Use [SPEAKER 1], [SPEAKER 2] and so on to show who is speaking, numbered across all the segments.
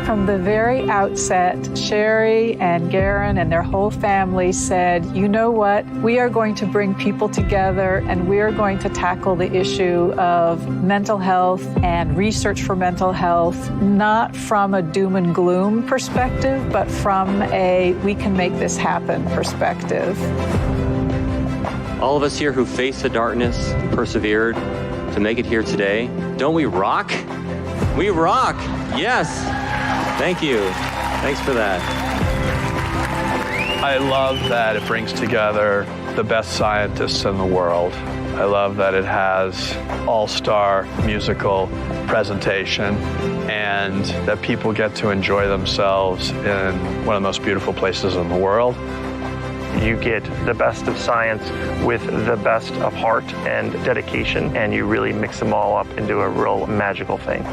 [SPEAKER 1] From the very outset, Sherry and Garen and their whole family said, you know what, we are going to bring people together and we are going to tackle the issue of mental health and research for mental health, not from a doom and gloom perspective, but from a we can make this happen perspective.
[SPEAKER 2] All of us here who faced the darkness, persevered to make it here today, don't we rock? We rock, yes. Thank you. Thanks for that.
[SPEAKER 3] I love that it brings together the best scientists in the world. I love that it has all-star musical presentation and that people get to enjoy themselves in one of the most beautiful places in the world.
[SPEAKER 4] You get the best of science with the best of heart and dedication, and you really mix them all up into a real magical thing.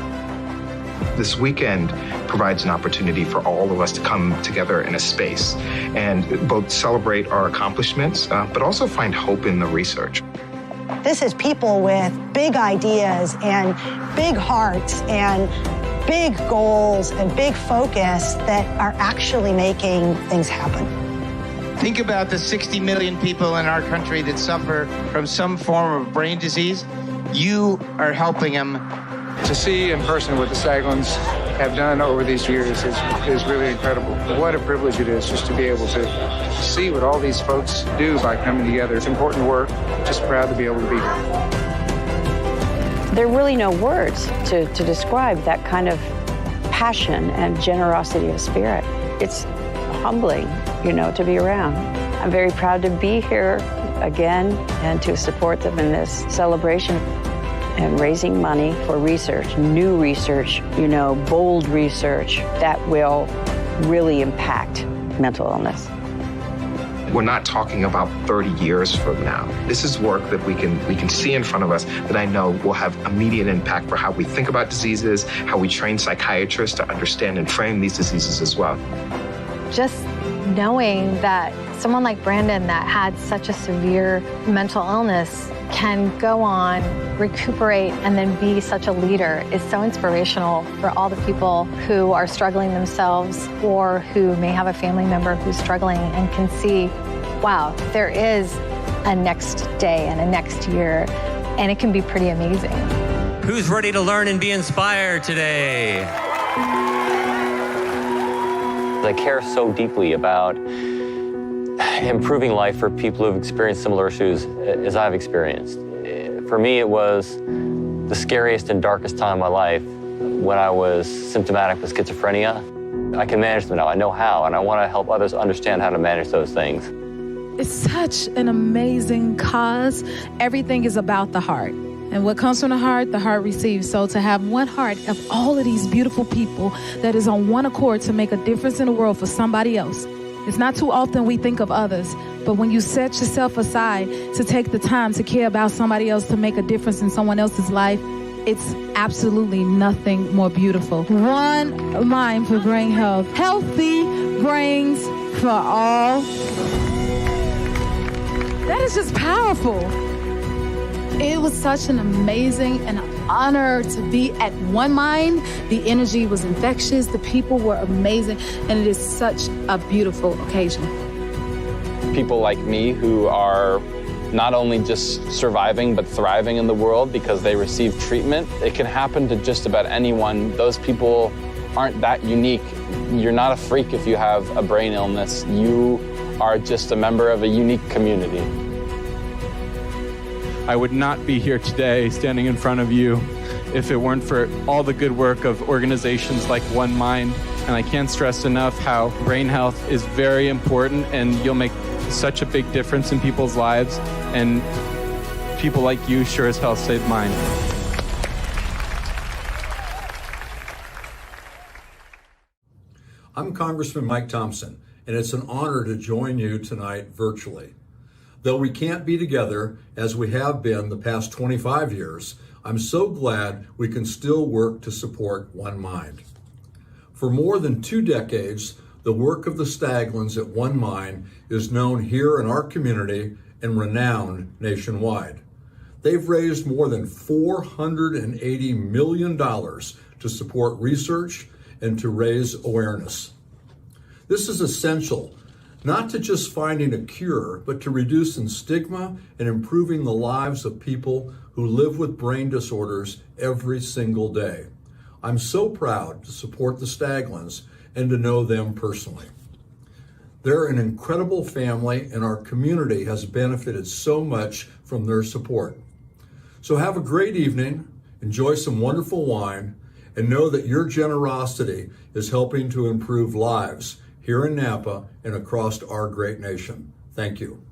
[SPEAKER 5] This weekend provides an opportunity for all of us to come together in a space and both celebrate our accomplishments, but also find hope in the research.
[SPEAKER 6] This is people with big ideas and big hearts and big goals and big focus that are actually making things happen.
[SPEAKER 7] Think about the 60 million people in our country that suffer from some form of brain disease. You are helping them.
[SPEAKER 8] To see in person what the Staglins have done over these years is really incredible. What a privilege it is just to be able to see what all these folks do by coming together. It's important work. Just proud to be able to be here.
[SPEAKER 9] There are really no words to describe that kind of passion and generosity of spirit. It's humbling, to be around. I'm very proud to be here again and to support them in this celebration and raising money for research, new research, bold research that will really impact mental illness.
[SPEAKER 5] We're not talking about 30 years from now. This is work that we can see in front of us that I know will have immediate impact for how we think about diseases, how we train psychiatrists to understand and frame these diseases as well.
[SPEAKER 10] Just knowing that someone like Brandon that had such a severe mental illness can go on, recuperate, and then be such a leader is so inspirational for all the people who are struggling themselves or who may have a family member who's struggling and can see, wow, there is a next day and a next year, and it can be pretty amazing.
[SPEAKER 2] Who's ready to learn and be inspired today? I care so deeply about improving life for people who've experienced similar issues as I've experienced. For me, it was the scariest and darkest time of my life when I was symptomatic with schizophrenia. I can manage them now. I know how, and I want to help others understand how to manage those things.
[SPEAKER 11] It's such an amazing cause. Everything is about the heart. And what comes from the heart receives. So to have one heart of all of these beautiful people that is on one accord to make a difference in the world for somebody else. It's not too often we think of others, but when you set yourself aside to take the time to care about somebody else, to make a difference in someone else's life, it's absolutely nothing more beautiful. One mind for brain health. Healthy brains for all. That is just powerful. It was such an amazing and honor to be at One Mind. The energy was infectious. The people were amazing. And it is such a beautiful occasion.
[SPEAKER 12] People like me who are not only just surviving, but thriving in the world because they receive treatment. It can happen to just about anyone. Those people aren't that unique. You're not a freak if you have a brain illness. You are just a member of a unique community.
[SPEAKER 13] I would not be here today standing in front of you if it weren't for all the good work of organizations like One Mind. And I can't stress enough how brain health is very important, and you'll make such a big difference in people's lives. And people like you sure as hell saved mine.
[SPEAKER 14] I'm Congressman Mike Thompson, and it's an honor to join you tonight virtually. Though we can't be together as we have been the past 25 years, I'm so glad we can still work to support One Mind. For more than 2 decades, the work of the Staglins at One Mind is known here in our community and renowned nationwide. They've raised more than $480 million to support research and to raise awareness. This is essential, not to just finding a cure, but to reducing stigma and improving the lives of people who live with brain disorders every single day. I'm so proud to support the Staglins and to know them personally. They're an incredible family, and our community has benefited so much from their support. So have a great evening, enjoy some wonderful wine, and know that your generosity is helping to improve lives here in Napa and across our great nation. Thank you.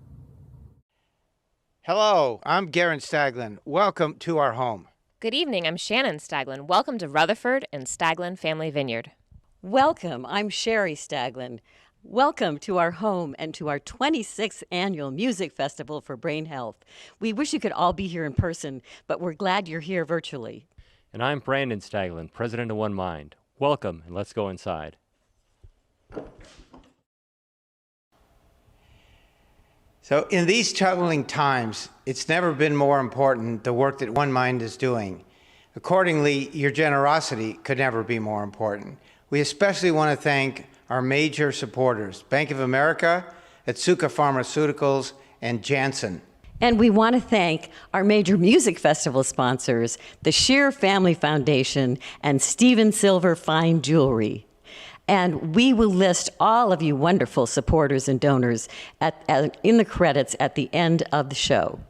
[SPEAKER 7] Hello, I'm Garen Staglin. Welcome to our home.
[SPEAKER 15] Good evening, I'm Shannon Staglin. Welcome to Rutherford and Staglin Family Vineyard.
[SPEAKER 16] Welcome, I'm Sherry Staglin. Welcome to our home and to our 26th annual music festival for brain health. We wish you could all be here in person, but we're glad you're here virtually.
[SPEAKER 17] And I'm Brandon Staglin, president of One Mind. Welcome, and let's go inside.
[SPEAKER 7] So in these troubling times, it's never been more important the work that One Mind is doing. Accordingly, your generosity could never be more important. We especially want to thank our major supporters, Bank of America, Otsuka Pharmaceuticals, and Janssen.
[SPEAKER 16] And we want to thank our major music festival sponsors, the Shear Family Foundation and Steven Silver Fine Jewelry. And we will list all of you wonderful supporters and donors in the credits at the end of the show.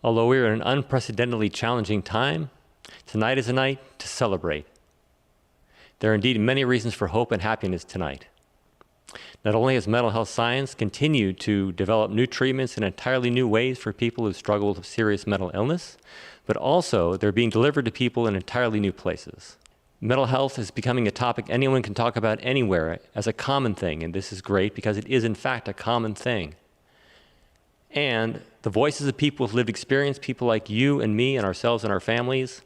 [SPEAKER 17] Although we are in an unprecedentedly challenging time, tonight is a night to celebrate. There are indeed many reasons for hope and happiness tonight. Not only has mental health science continued to develop new treatments in entirely new ways for people who struggle with serious mental illness, but also they're being delivered to people in entirely new places. Mental health is becoming a topic anyone can talk about anywhere as a common thing, and this is great because it is in fact a common thing. And the voices of people with lived experience, people like you and me and ourselves and our families,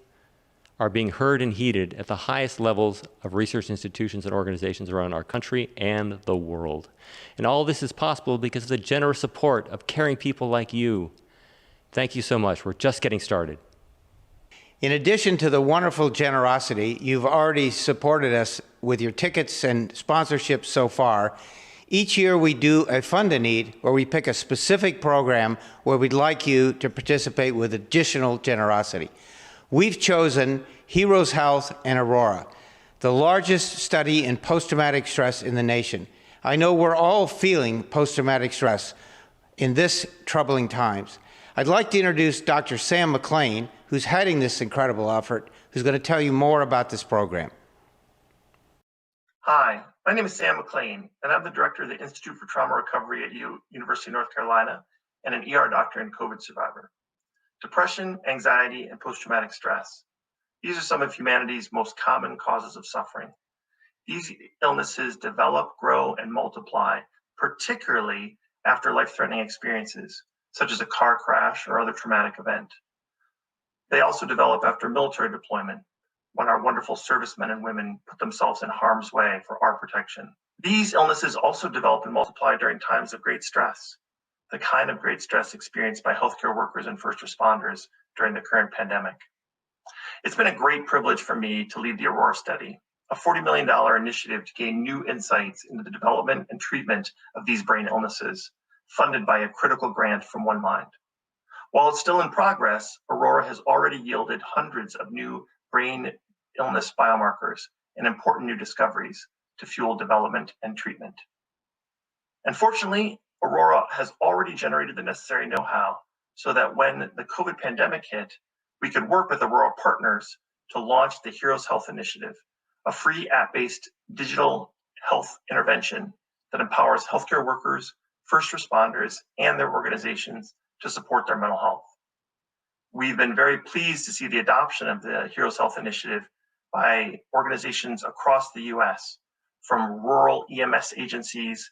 [SPEAKER 17] are being heard and heeded at the highest levels of research institutions and organizations around our country and the world. And all this is possible because of the generous support of caring people like you. Thank you so much. We're just getting started.
[SPEAKER 7] In addition to the wonderful generosity, you've already supported us with your tickets and sponsorships so far. Each year we do a Fund a Need where we pick a specific program where we'd like you to participate with additional generosity. We've chosen Heroes Health and Aurora, the largest study in post-traumatic stress in the nation. I know we're all feeling post-traumatic stress in this troubling times. I'd like to introduce Dr. Sam McLean, who's heading this incredible effort, who's going to tell you more about this program.
[SPEAKER 4] Hi, my name is Sam McLean, and I'm the director of the Institute for Trauma Recovery at University of North Carolina and an ER doctor and COVID survivor. Depression, anxiety, and post-traumatic stress. These are some of humanity's most common causes of suffering. These illnesses develop, grow, and multiply, particularly after life-threatening experiences, such as a car crash or other traumatic event. They also develop after military deployment, when our wonderful servicemen and women put themselves in harm's way for our protection. These illnesses also develop and multiply during times of great stress, the kind of great stress experienced by healthcare workers and first responders during the current pandemic. It's been a great privilege for me to lead the Aurora study, a $40 million initiative to gain new insights into the development and treatment of these brain illnesses, funded by a critical grant from One Mind. While it's still in progress, Aurora has already yielded hundreds of new brain illness biomarkers and important new discoveries to fuel development and treatment. And fortunately, Aurora has already generated the necessary know-how so that when the COVID pandemic hit, we could work with Aurora partners to launch the Heroes Health Initiative, a free app-based digital health intervention that empowers healthcare workers, first responders, and their organizations to support their mental health. We've been very pleased to see the adoption of the Heroes Health Initiative by organizations across the US, from rural EMS agencies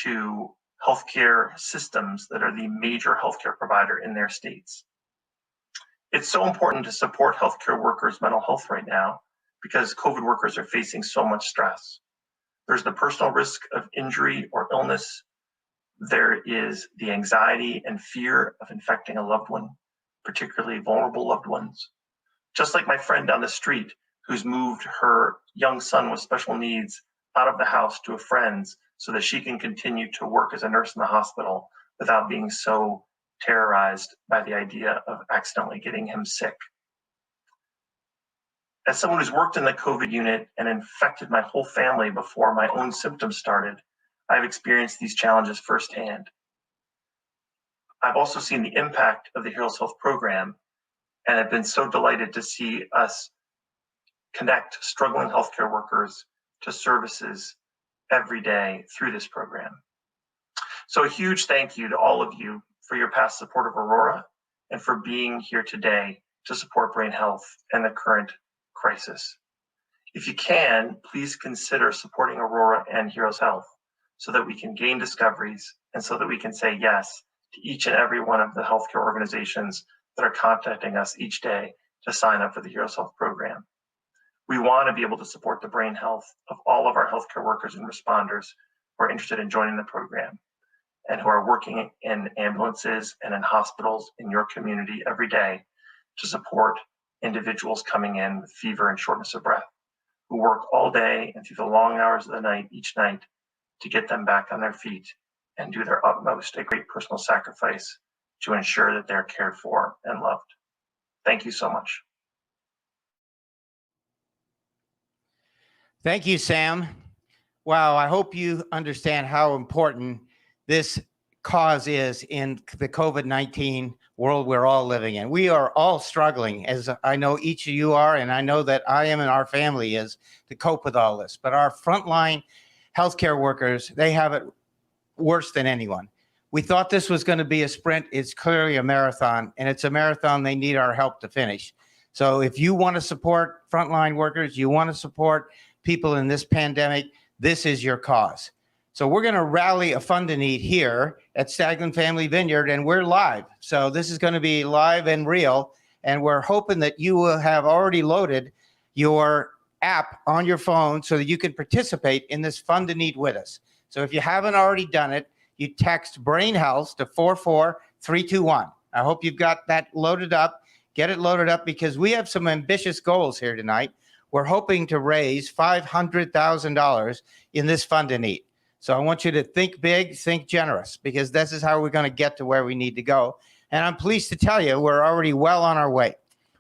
[SPEAKER 4] to healthcare systems that are the major healthcare provider in their states. It's so important to support healthcare workers' mental health right now because COVID workers are facing so much stress. There's the personal risk of injury or illness. There is the anxiety and fear of infecting a loved one, particularly vulnerable loved ones. Just like my friend down the street who's moved her young son with special needs out of the house to a friend's so that she can continue to work as a nurse in the hospital without being so terrorized by the idea of accidentally getting him sick. As someone who's worked in the COVID unit and infected my whole family before my own symptoms started, I've experienced these challenges firsthand. I've also seen the impact of the Heroes Health program, and have been so delighted to see us connect struggling healthcare workers to services every day through this program. So a huge thank you to all of you for your past support of Aurora and for being here today to support brain health and the current crisis. If you can, please consider supporting Aurora and Heroes Health so that we can gain discoveries and so that we can say yes to each and every one of the healthcare organizations that are contacting us each day to sign up for the Heroes Health program. We want to be able to support the brain health of all of our healthcare workers and responders who are interested in joining the program and who are working in ambulances and in hospitals in your community every day to support individuals coming in with fever and shortness of breath, who work all day and through the long hours of the night each night to get them back on their feet and do their utmost, a great personal sacrifice to ensure that they're cared for and loved. Thank you so much.
[SPEAKER 7] Thank you, Sam. Wow, I hope you understand how important this cause is in the COVID-19 world we're all living in. We are all struggling, as I know each of you are, and I know that I am and our family is, to cope with all this. But our frontline healthcare workers, they have it worse than anyone. We thought this was going to be a sprint. It's clearly a marathon, and it's a marathon they need our help to finish. So if you want to support frontline workers, you want to support people in this pandemic, this is your cause. So we're going to rally a fund to need here at Staglin Family Vineyard, and we're live. So this is going to be live and real, and we're hoping that you will have already loaded your app on your phone so that you can participate in this fund to need with us. So if you haven't already done it, you text Brain Health to 44321. I hope you've got that loaded up. Get it loaded up because we have some ambitious goals here tonight. We're hoping to raise $500,000 in this fund to need. So I want you to think big, think generous, because this is how we're going to get to where we need to go. And I'm pleased to tell you, we're already well on our way.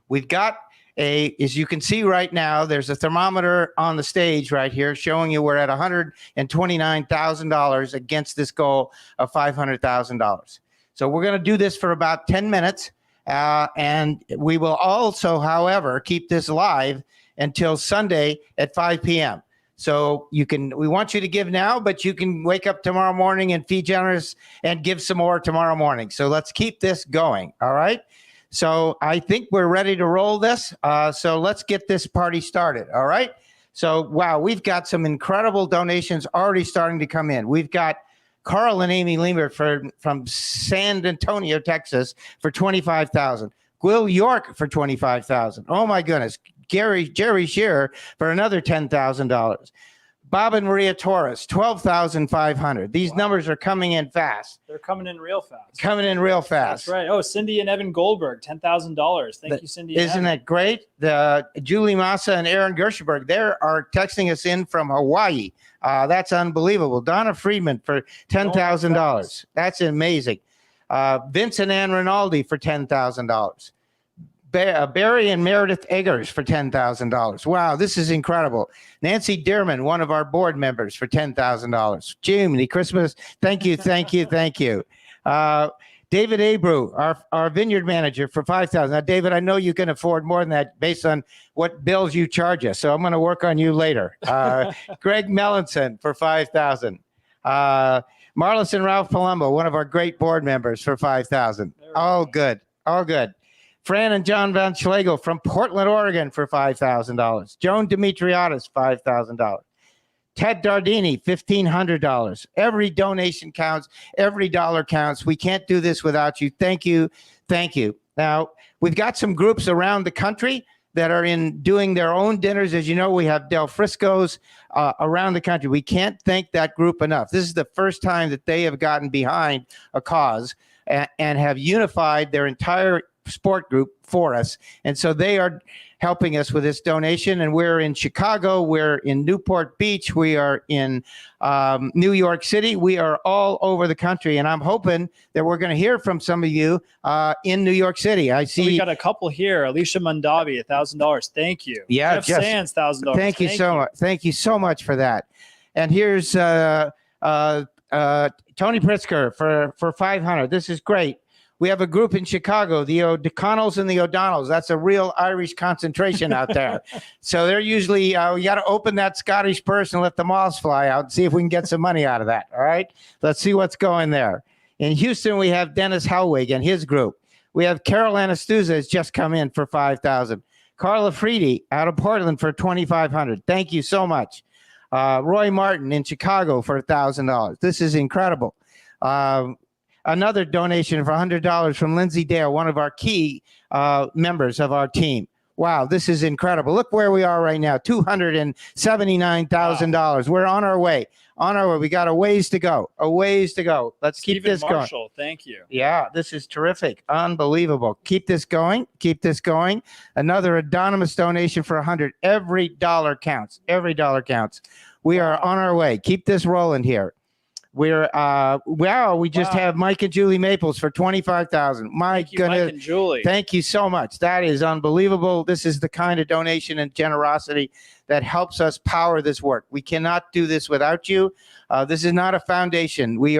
[SPEAKER 7] We've got as you can see right now, there's a thermometer on the stage right here showing you we're at $129,000 against this goal of $500,000. So we're going to do this for about 10 minutes. And we will also, however, keep this live until Sunday at 5 p.m. So we want you to give now, but you can wake up tomorrow morning and be generous and give some more tomorrow morning. So let's keep this going. All right. So I think we're ready to roll this. So let's get this party started. All right. So, wow, we've got some incredible donations already starting to come in. We've got Carl and Amy Leamer from San Antonio, Texas for $25,000. Will York for $25,000. Oh my goodness. Jerry Shearer for another $10,000. Bob and Maria Torres, $12,500. These numbers are coming in fast.
[SPEAKER 18] They're coming in real fast.
[SPEAKER 7] That's
[SPEAKER 18] right. Oh, Cindy and Evan Goldberg, $10,000. Thank you, Cindy.
[SPEAKER 7] Isn't that great? Julie Massa and Aaron Gershenberg, they are texting us in from Hawaii. That's unbelievable. Donna Friedman for $10,000. That's amazing. Vince and Ann Rinaldi for $10,000. Barry and Meredith Eggers for $10,000. Wow, this is incredible. Nancy Dearman, one of our board members, for $10,000. Jiminy Christmas, thank you. David Abreu, our vineyard manager, for $5,000. Now, David, I know you can afford more than that based on what bills you charge us, so I'm going to work on you later. Greg Mellinson for $5,000. Marlis and Ralph Palumbo, one of our great board members, for $5,000. All good. Fran and John Van Schlegel from Portland, Oregon for $5,000. Joan Demetriadis, $5,000. Ted Dardini, $1,500. Every donation counts. Every dollar counts. We can't do this without you. Thank you. Now, we've got some groups around the country that are doing their own dinners. As you know, we have Del Frisco's around the country. We can't thank that group enough. This is the first time that they have gotten behind a cause and have unified their entire sport group for us. And so they are helping us with this donation. And we're in Chicago, we're in Newport Beach, we are in New York City. We are all over the country. And I'm hoping that we're going to hear from some of you in New York City. I see.
[SPEAKER 18] So we got a couple here. Alicia Mundavi, $1,000. Thank you.
[SPEAKER 7] Yeah,
[SPEAKER 18] Jeff Sands, $1,000.
[SPEAKER 7] Thank you so much. Thank you so much for that. And here's Tony Pritzker for 500. This is great. We have a group in Chicago, the O'Connells and the O'Donnells. That's a real Irish concentration out there. So they're usually, we got to open that Scottish purse and let the moths fly out and see if we can get some money out of that. All right. Let's see what's going there. In Houston, we have Dennis Howig and his group. We have Carol Anastuza has just come in for 5,000. Carla Freedy out of Portland for 2,500. Thank you so much. Roy Martin in Chicago for $1,000. This is incredible. Another donation for $100 from Lindsay Dale, one of our key members of our team. Wow, this is incredible. Look where we are right now, $279,000. Wow. We're on our way. On our way. We got a ways to go. Let's keep this going.
[SPEAKER 18] Marshall, thank you.
[SPEAKER 7] Yeah, this is terrific. Unbelievable. Keep this going. Another anonymous donation for 100. Every dollar counts. We are on our way. Keep this rolling here. We're we just have Mike and Julie Maples for 25,000. My goodness.
[SPEAKER 18] Mike and Julie.
[SPEAKER 7] Thank you so much. That is unbelievable. This is the kind of donation and generosity that helps us power this work. We cannot do this without you. This is not a foundation. We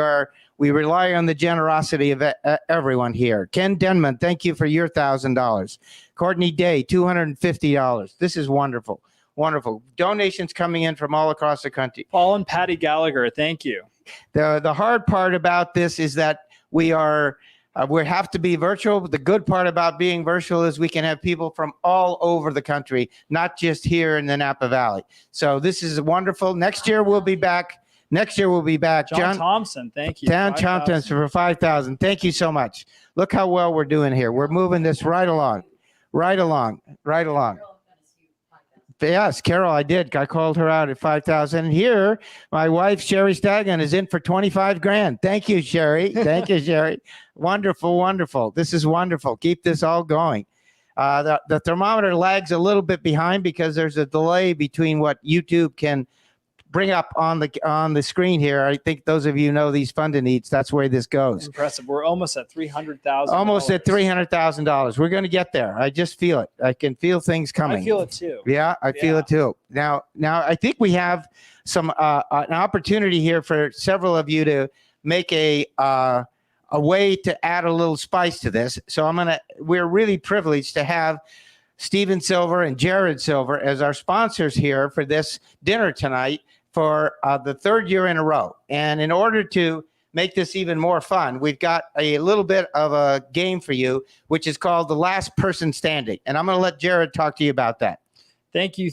[SPEAKER 7] rely on the generosity of everyone here. Ken Denman, thank you for your $1,000. Courtney Day, $250. This is wonderful. Donations coming in from all across the country.
[SPEAKER 18] Paul and Patty Gallagher, thank you.
[SPEAKER 7] The hard part about this is that we have to be virtual. The good part about being virtual is we can have people from all over the country, not just here in the Napa Valley. So this is wonderful. Next year we'll be back.
[SPEAKER 18] John Thompson, thank you.
[SPEAKER 7] John Thompson for 5,000. Thank you so much. Look how well we're doing here. We're moving this right along. Yes, Carol, I did. I called her out at 5,000. Here, my wife, Sherry Stagan, is in for 25 grand. Thank you, Sherry. Wonderful. This is wonderful. Keep this all going. The thermometer lags a little bit behind because there's a delay between what YouTube can bring up on the screen here. I think those of you know these funding needs. That's where this goes.
[SPEAKER 18] Impressive. We're almost at $300,000.
[SPEAKER 7] Almost at $300,000. We're going to get there. I just feel it. I can feel things coming.
[SPEAKER 18] I feel it too.
[SPEAKER 7] Yeah, I feel it too. Now I think we have some an opportunity here for several of you to make a way to add a little spice to this. So we're really privileged to have Stephen Silver and Jared Silver as our sponsors here for this dinner tonight for the third year in a row. And in order to make this even more fun, we've got a little bit of a game for you, which is called The Last Person Standing. And I'm going to let Jared talk to you about that.
[SPEAKER 18] Thank you.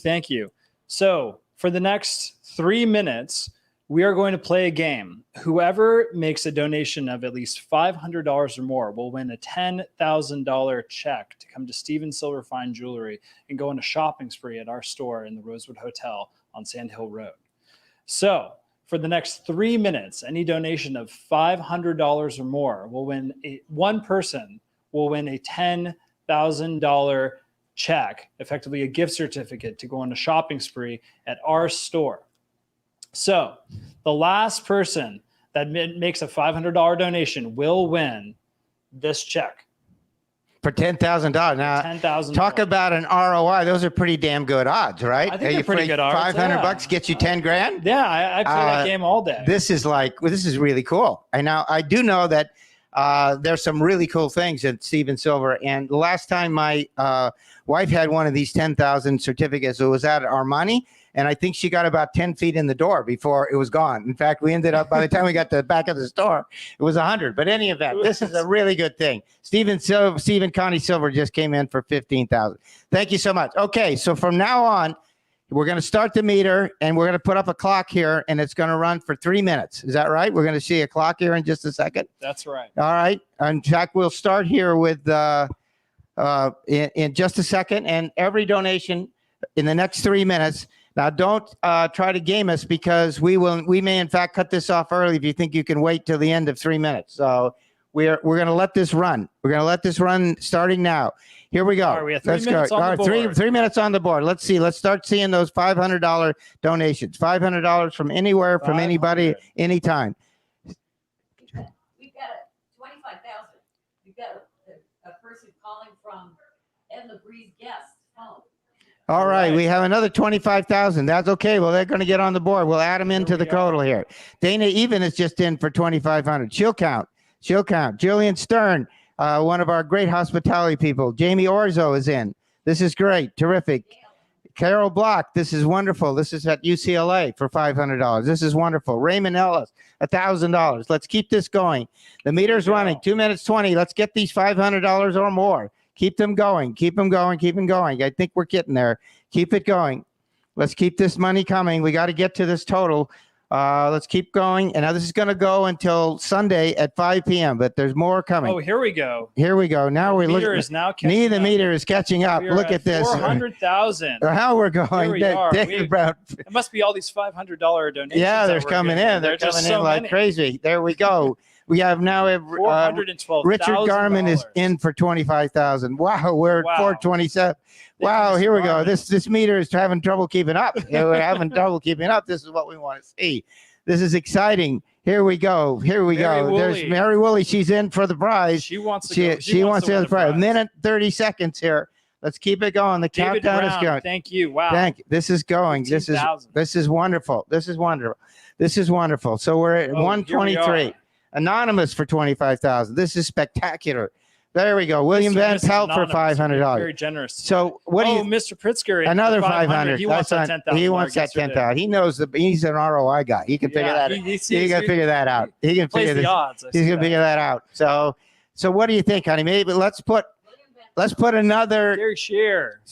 [SPEAKER 18] So for the next 3 minutes, we are going to play a game. Whoever makes a donation of at least $500 or more will win a $10,000 check to come to Steven Silver Fine Jewelry and go on a shopping spree at our store in the Rosewood Hotel on Sand Hill Road. So for the next 3 minutes, any donation of $500 or more will win one person will win a $10,000 check, effectively a gift certificate to go on a shopping spree at our store. So the last person that makes a $500 donation will win this check.
[SPEAKER 7] For $10,000. Now,
[SPEAKER 18] $10,000.
[SPEAKER 7] Talk about an ROI. Those are pretty damn good odds, right?
[SPEAKER 18] I think they're pretty good odds.
[SPEAKER 7] $500 gets you 10 grand?
[SPEAKER 18] Yeah, I play that game all day.
[SPEAKER 7] This is really cool. And now I do know that there's some really cool things at Steven Silver. And the last time my wife had one of these 10,000 certificates, it was at Armani. And I think she got about 10 feet in the door before it was gone. In fact, we ended up, by the time we got to the back of the store, it was 100. But any event, this is a really good thing. Stephen Connie Silver just came in for 15,000. Thank you so much. Okay, so from now on, we're going to start the meter, and we're going to put up a clock here, and it's going to run for 3 minutes. Is that right? We're going to see a clock here in just a second.
[SPEAKER 18] That's right.
[SPEAKER 7] All right. In fact, we'll start here with in just a second, and every donation in the next 3 minutes. Now, don't try to game us because we may, in fact, cut this off early if you think you can wait till the end of 3 minutes. So We're going to let this run. We're going to let this run starting now. Here we go.
[SPEAKER 18] All right, we have 3
[SPEAKER 7] Let's
[SPEAKER 18] minutes
[SPEAKER 7] go.
[SPEAKER 18] on the
[SPEAKER 7] All right,
[SPEAKER 18] board.
[SPEAKER 7] three minutes on the board. Let's see. Let's start seeing those $500 donations. $500 from anywhere, from anybody, anytime.
[SPEAKER 16] We've got a 25,000. We've got a person calling from Ed LeBree's guest phone.
[SPEAKER 7] All right, we have another 25,000. That's okay. Well, they're going to get on the board. We'll add them into the total here. Dana Even is just in for 2,500. She'll count. Jillian Stern, one of our great hospitality people. Jamie Orzo is in. This is great. Terrific. Carol Block, this is wonderful. This is at UCLA for $500. This is wonderful. Raymond Ellis, $1,000. Let's keep this going. The meter's running. 2 minutes 20. Let's get these $500 or more. Keep them going. Keep them going. Keep them going. I think we're getting there. Keep it going. Let's keep this money coming. We got to get to this total. Let's keep going. And now this is going to go until Sunday at 5 p.m., but there's more coming.
[SPEAKER 18] Oh, here we go.
[SPEAKER 7] Here we go. Now we're looking.
[SPEAKER 18] Is now catching
[SPEAKER 7] the meter is catching up. Look at this.
[SPEAKER 18] 400,000.
[SPEAKER 7] How we're going.
[SPEAKER 18] Here we are.
[SPEAKER 7] It
[SPEAKER 18] must be all these $500 donations.
[SPEAKER 7] Yeah,
[SPEAKER 18] that
[SPEAKER 7] they're
[SPEAKER 18] we're
[SPEAKER 7] coming
[SPEAKER 18] getting.
[SPEAKER 7] in. They're
[SPEAKER 18] just
[SPEAKER 7] coming
[SPEAKER 18] so
[SPEAKER 7] in like
[SPEAKER 18] many.
[SPEAKER 7] crazy. There we go. We have now Richard Garman is in for 25,000. Wow, we're at 427. Wow, here we go. This meter is having trouble keeping up. Yeah, we're having trouble keeping up. This is what we want to see. This is exciting. Here we go. Here we go.
[SPEAKER 18] Woolley.
[SPEAKER 7] There's Mary Woolley. She's in for the prize.
[SPEAKER 18] She wants to
[SPEAKER 7] She wants to win the prize. A minute 30 seconds here. Let's keep it going. The
[SPEAKER 18] David
[SPEAKER 7] countdown
[SPEAKER 18] Brown,
[SPEAKER 7] is going.
[SPEAKER 18] Thank you. Wow.
[SPEAKER 7] Thank you. This is going. This is
[SPEAKER 18] 15,000.
[SPEAKER 7] this is wonderful. This is wonderful. This is wonderful. So we're at 123. Anonymous for 25,000. This is spectacular. There we go. William Van Pelt for $500.
[SPEAKER 18] Very generous.
[SPEAKER 7] So what do you?
[SPEAKER 18] Mr. Pritzker.
[SPEAKER 7] Another
[SPEAKER 18] 500.
[SPEAKER 7] 500.
[SPEAKER 18] He wants that 10,000.
[SPEAKER 7] He wants that 10,000. He knows he's an ROI guy. He can figure that out. He can figure that out. He can figure
[SPEAKER 18] the odds.
[SPEAKER 7] He's gonna figure that out. So what do you think, honey? Maybe let's put another.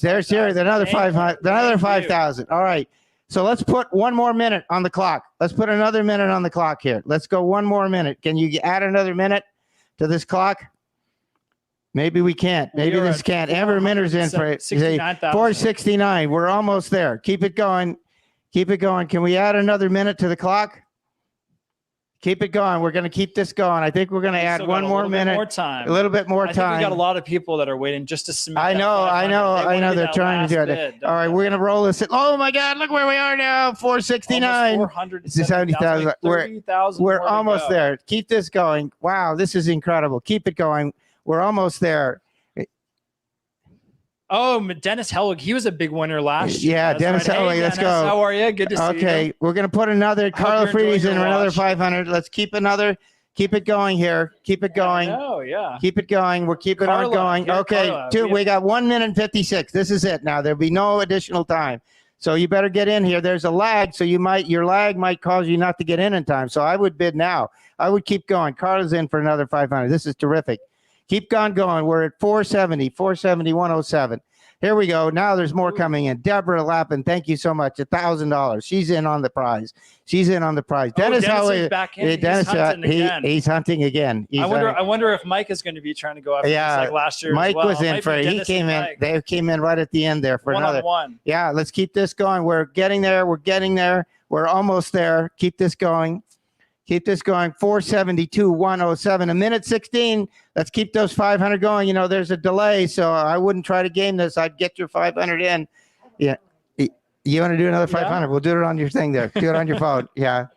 [SPEAKER 7] There's another 500. Another 5,000. All right. So let's put one more minute on the clock. Let's put another minute on the clock here. Let's go one more minute. Can you add another minute to this clock? Maybe we can't. Maybe this can't. Amber Minter's in for 469. We're almost there. Keep it going. Keep it going. Can we add another minute to the clock? Keep it going. We're going to keep this going. I think we're going to add one more minute. A little bit more
[SPEAKER 18] I
[SPEAKER 7] time.
[SPEAKER 18] think we got a lot of people that are waiting just to submit.
[SPEAKER 7] I know. They're trying to do it. All right, we're going to roll this. Oh my God! Look where we are now. 469. 470,000. We're almost there. Keep this going. Wow, this is incredible. Keep it going. We're almost there.
[SPEAKER 18] Oh, Dennis Helwig. He was a big winner last year.
[SPEAKER 7] Yeah, Dennis Helwig.
[SPEAKER 18] Hey,
[SPEAKER 7] let's
[SPEAKER 18] Dennis,
[SPEAKER 7] go.
[SPEAKER 18] How are you? Good to see you.
[SPEAKER 7] Okay, we're going to put another. Carla Freedy's in for another 500. Let's keep it going here. Keep it going.
[SPEAKER 18] Oh, yeah.
[SPEAKER 7] Keep it going. We're keeping on going. Okay, we got 1 minute and 56. This is it now. There'll be no additional time. So you better get in here. There's a lag, so your lag might cause you not to get in time. So I would bid now. I would keep going. Carla's in for another 500. This is terrific. Keep on going. We're at 470, 107. Here we go. Now there's more coming in. Deborah Lappin, thank you so much. $1,000. She's in on the prize. Dennis
[SPEAKER 18] is back in.
[SPEAKER 7] Dennis,
[SPEAKER 18] he's hunting again.
[SPEAKER 7] He's hunting again.
[SPEAKER 18] I wonder if Mike is going to be trying to go after this like last year.
[SPEAKER 7] Mike
[SPEAKER 18] as well.
[SPEAKER 7] was in for. He came in. They came in right at the end there for another.
[SPEAKER 18] One-on-one.
[SPEAKER 7] Yeah, let's keep this going. We're getting there. We're almost there. Keep this going. 472, 107. A minute 16. Let's keep those 500 going. You know, there's a delay, so I wouldn't try to game this. I'd get your 500 in. Yeah. You want to do another 500? We'll do it on your thing there. Do it on your phone. Yeah.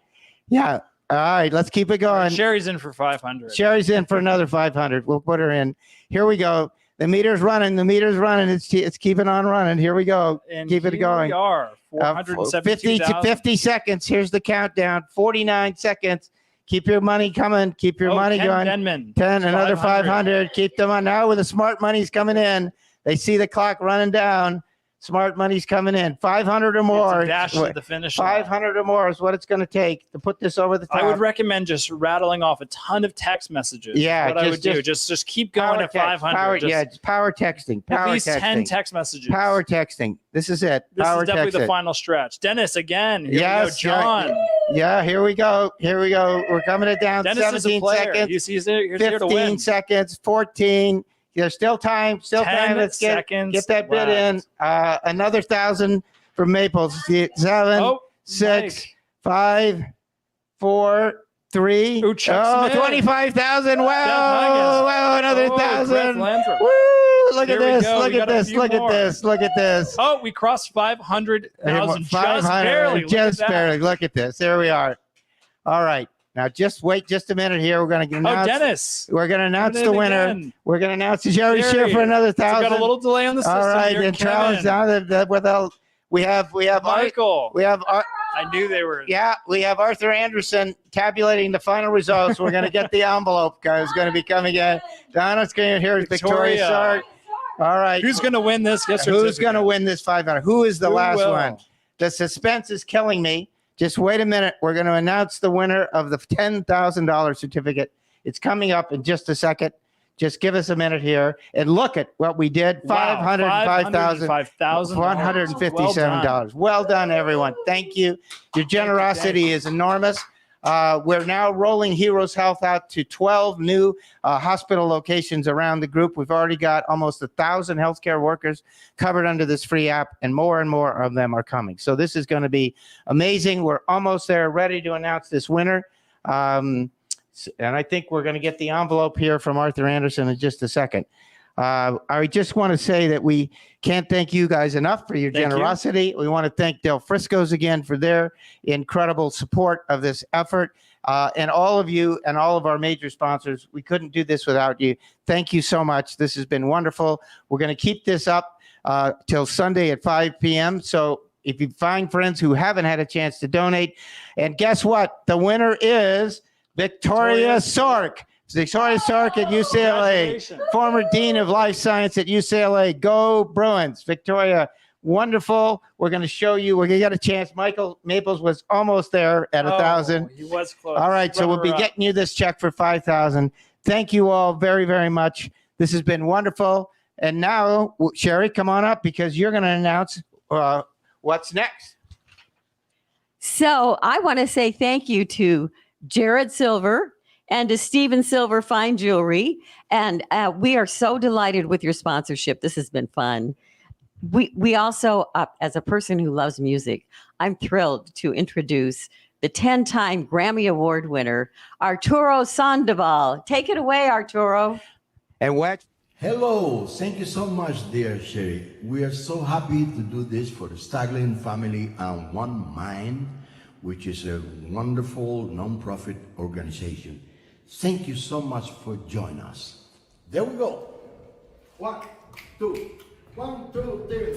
[SPEAKER 7] All right, let's keep it going.
[SPEAKER 18] Sherry's in for 500.
[SPEAKER 7] Sherry's in for another 500. We'll put her in. Here we go. The meter's running. It's keeping on running. Here we go. Keep it going.
[SPEAKER 18] We are
[SPEAKER 7] 50 seconds. Here's the countdown. 49 seconds. Keep your money coming. Keep your money going. 10, another 500. Keep them on now with the smart money's coming in. They see the clock running down. Smart money's coming in. 500 or more.
[SPEAKER 18] It's a dash to the finish line.
[SPEAKER 7] 500 or more is what it's going to take to put this over the top.
[SPEAKER 18] I would recommend just rattling off a ton of text messages.
[SPEAKER 7] Yeah,
[SPEAKER 18] what I would do. Just keep going to 500.
[SPEAKER 7] It's power texting.
[SPEAKER 18] At least 10 text messages.
[SPEAKER 7] Power texting. This is it.
[SPEAKER 18] This
[SPEAKER 7] power
[SPEAKER 18] is definitely
[SPEAKER 7] texting.
[SPEAKER 18] the final stretch. Dennis, again. Here we go. John.
[SPEAKER 7] Yeah, here we go. We're coming it down.
[SPEAKER 18] Dennis
[SPEAKER 7] 17
[SPEAKER 18] is a player.
[SPEAKER 7] seconds.
[SPEAKER 18] He's here to
[SPEAKER 7] 15
[SPEAKER 18] win.
[SPEAKER 7] seconds. 14. There's still time.
[SPEAKER 18] 10
[SPEAKER 7] Let's get that bid
[SPEAKER 18] left.
[SPEAKER 7] in. Another 1,000 from Maples. 7, 6, 5, 4, 3.
[SPEAKER 18] Ooh, Chuck Smith.
[SPEAKER 7] 25,000. Wow, another 1,000. Woo! Look at this. Look at this. Look at this. Look at this.
[SPEAKER 18] Oh, we crossed 500,000 just
[SPEAKER 7] 500,
[SPEAKER 18] barely.
[SPEAKER 7] Just barely. Look at this. There we are. All right. Now, just wait just a minute here. We're going to announce.
[SPEAKER 18] Dennis.
[SPEAKER 7] We're going to announce the winner.
[SPEAKER 18] Again.
[SPEAKER 7] We're going to announce Jerry Shear for another 1,000.
[SPEAKER 18] So got a little delay on the system.
[SPEAKER 7] All right,
[SPEAKER 18] here,
[SPEAKER 7] and Travis. We have
[SPEAKER 18] Michael.
[SPEAKER 7] We have.
[SPEAKER 18] I knew they were.
[SPEAKER 7] Yeah, we have Arthur Anderson tabulating the final results. We're going to get the envelope, guys. Going to be coming in. Donna's going to hear Victoria Sark. All right.
[SPEAKER 18] Who's going to win this?
[SPEAKER 7] Who's going to win this 500? Who is the last one? The suspense is killing me. Just wait a minute. We're going to announce the winner of the $10,000 certificate. It's coming up in just a second. Just give us a minute here and look at what we did. $505,157. Well done, everyone. Thank you. Your generosity is enormous. We're now rolling Heroes Health out to 12 new hospital locations around the group. We've already got almost 1,000 healthcare workers covered under this free app, and more of them are coming. So this is going to be amazing. We're almost there, ready to announce this winner. And I think we're going to get the envelope here from Arthur Anderson in just a second. I just want to say that we can't thank you guys enough for your generosity. We want to thank Del Frisco's again for their incredible support of this effort. And all of you and all of our major sponsors, we couldn't do this without you. Thank you so much. This has been wonderful. We're going to keep this up till Sunday at 5 p.m. So if you find friends who haven't had a chance to donate, and guess what? The winner is Victoria Sark. Victoria Sark at UCLA, former Dean of Life Science at UCLA. Go Bruins. Victoria, wonderful. We're going to show you. We're going to get a chance. Michael Maples was almost there at 1,000.
[SPEAKER 18] He was close.
[SPEAKER 7] All right, so we'll be getting you this check for 5,000. Thank you all very, very much. This has been wonderful. And now, Sherry, come on up because you're going to announce what's next.
[SPEAKER 16] So I want to say thank you to Jared Silver and to Steven Silver Fine Jewelry. And we are so delighted with your sponsorship. This has been fun. We also, as a person who loves music, I'm thrilled to introduce the 10-time Grammy Award winner, Arturo Sandoval. Take it away, Arturo.
[SPEAKER 7] And what?
[SPEAKER 19] Hello. Thank you so much, dear Sherry. We are so happy to do this for the Staglin family and One Mind, which is a wonderful non-profit organization. Thank you so much for joining us. There we go. 1, 2, 1, 2, 3.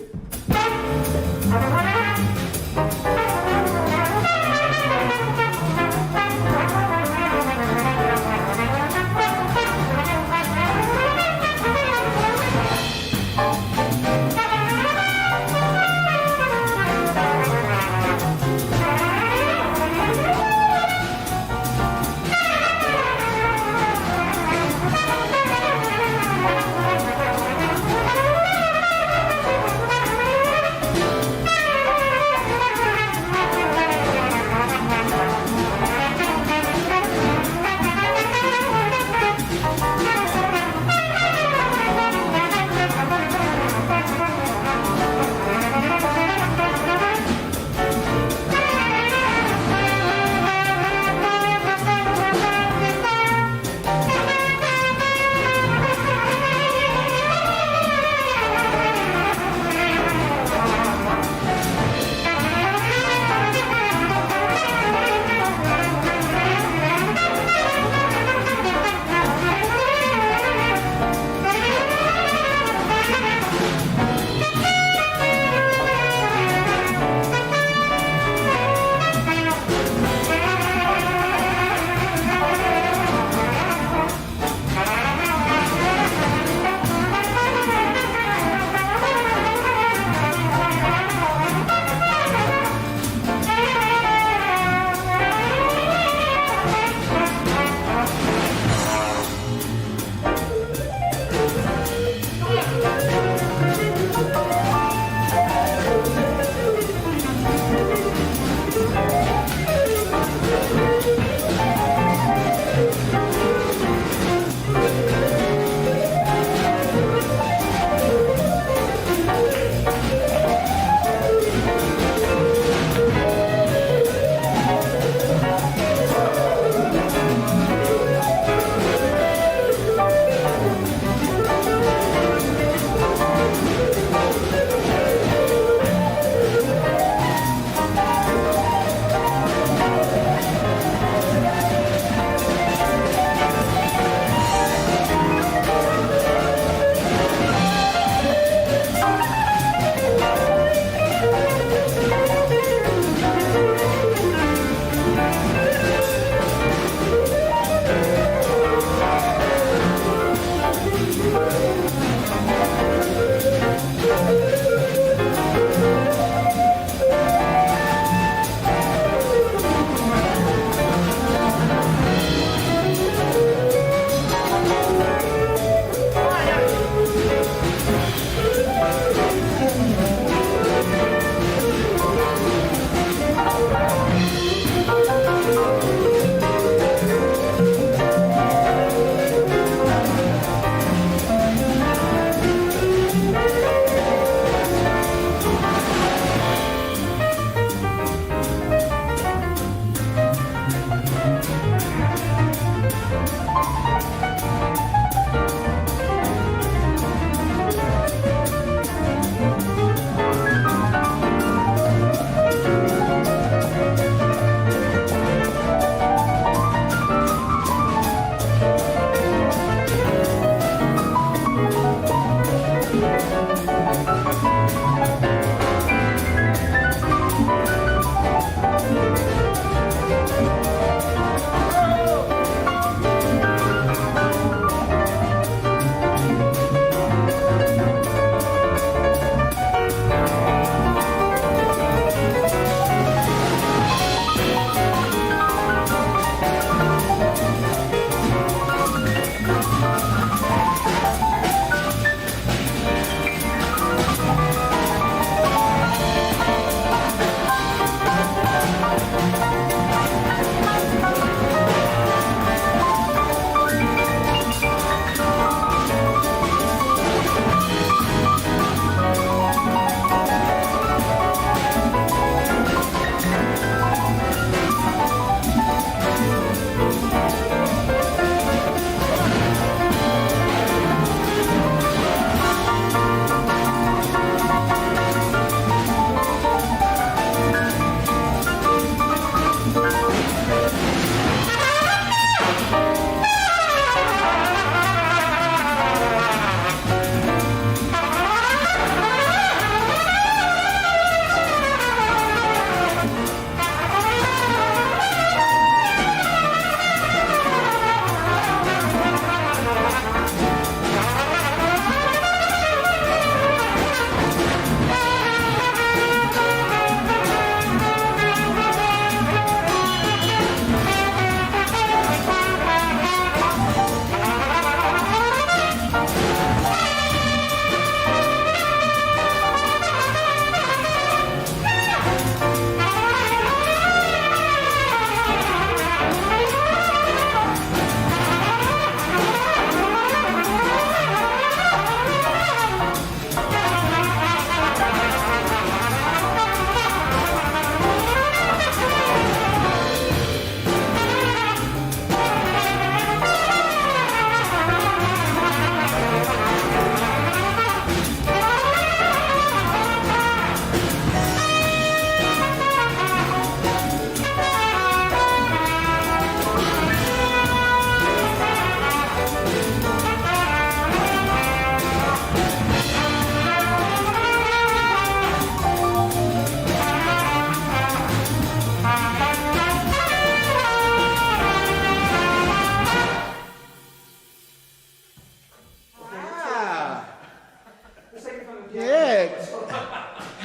[SPEAKER 19] Yes.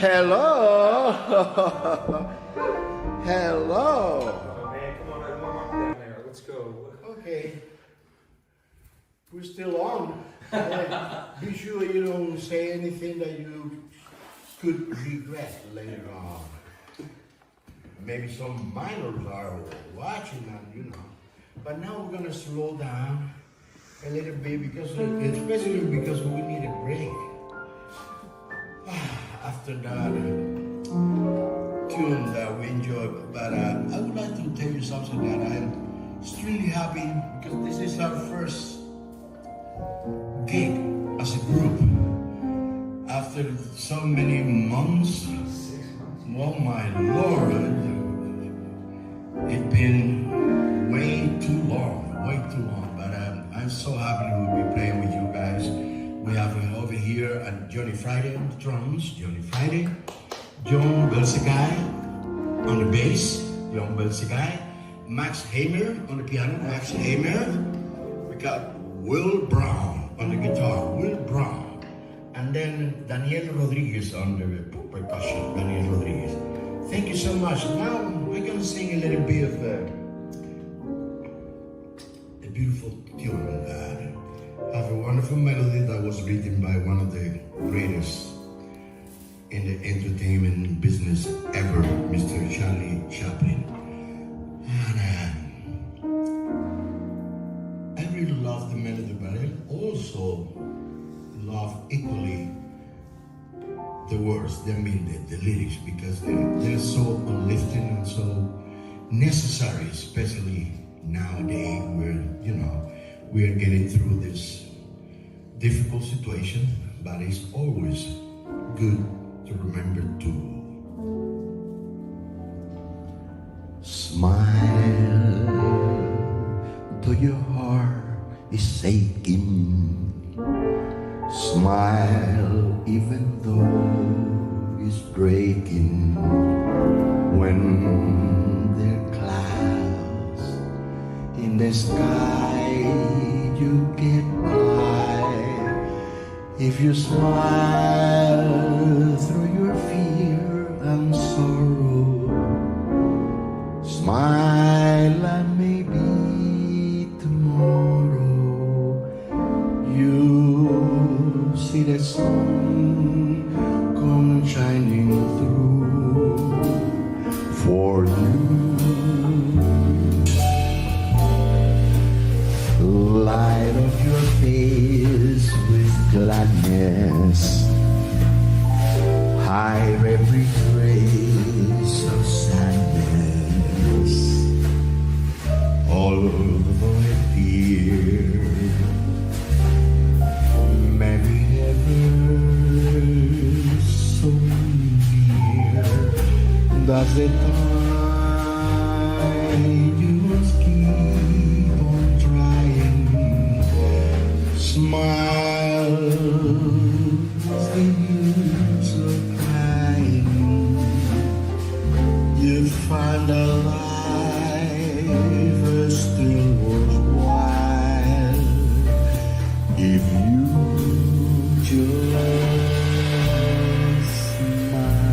[SPEAKER 19] Hello. Hello.
[SPEAKER 20] Man, come on, warm up down there. Let's go.
[SPEAKER 19] Okay. We're still on. Be sure you don't say anything that you could regret later on. Maybe some minors are watching and you know. But now we're gonna slow down a little bit because, especially because we need a break. After that tune that we enjoyed, but I would like to tell you something that I'm extremely happy because this is our first gig as a group. After so many months, oh my Lord, it's been way too long. But I'm so happy to be playing with you guys. We have over here and Johnny Friday on the drums, Johnny Friday, John Belsegai on the bass, John Belsegai, Max Hamer on the piano, Max Hamer. We got Will Brown on the guitar, Will Brown, and then Daniel Rodriguez on the percussion, Daniel Rodriguez. Thank you so much. Now we're gonna sing a little bit of a beautiful tune. Have a wonderful melody that was written by one of the greatest in the entertainment business ever, Mr. Charlie Chaplin. And I really love the melody, but I also love equally the words, the lyrics, because they're so uplifting and so necessary, especially nowadays where, you know, we are getting through this difficult situation, but it's always good to remember to smile, though your heart is aching. Smile even though it's breaking. When there are clouds in the sky, you get by. If you smile through your fear and sorrow, smile and maybe tomorrow you'll see the sun come shining through for you. Light up your face with gladness, hide every trace of sadness. Although I fear maybe ever so near, does the time you must keep on trying. Smile, what's the use of crying? You find a life still worthwhile if you just smile.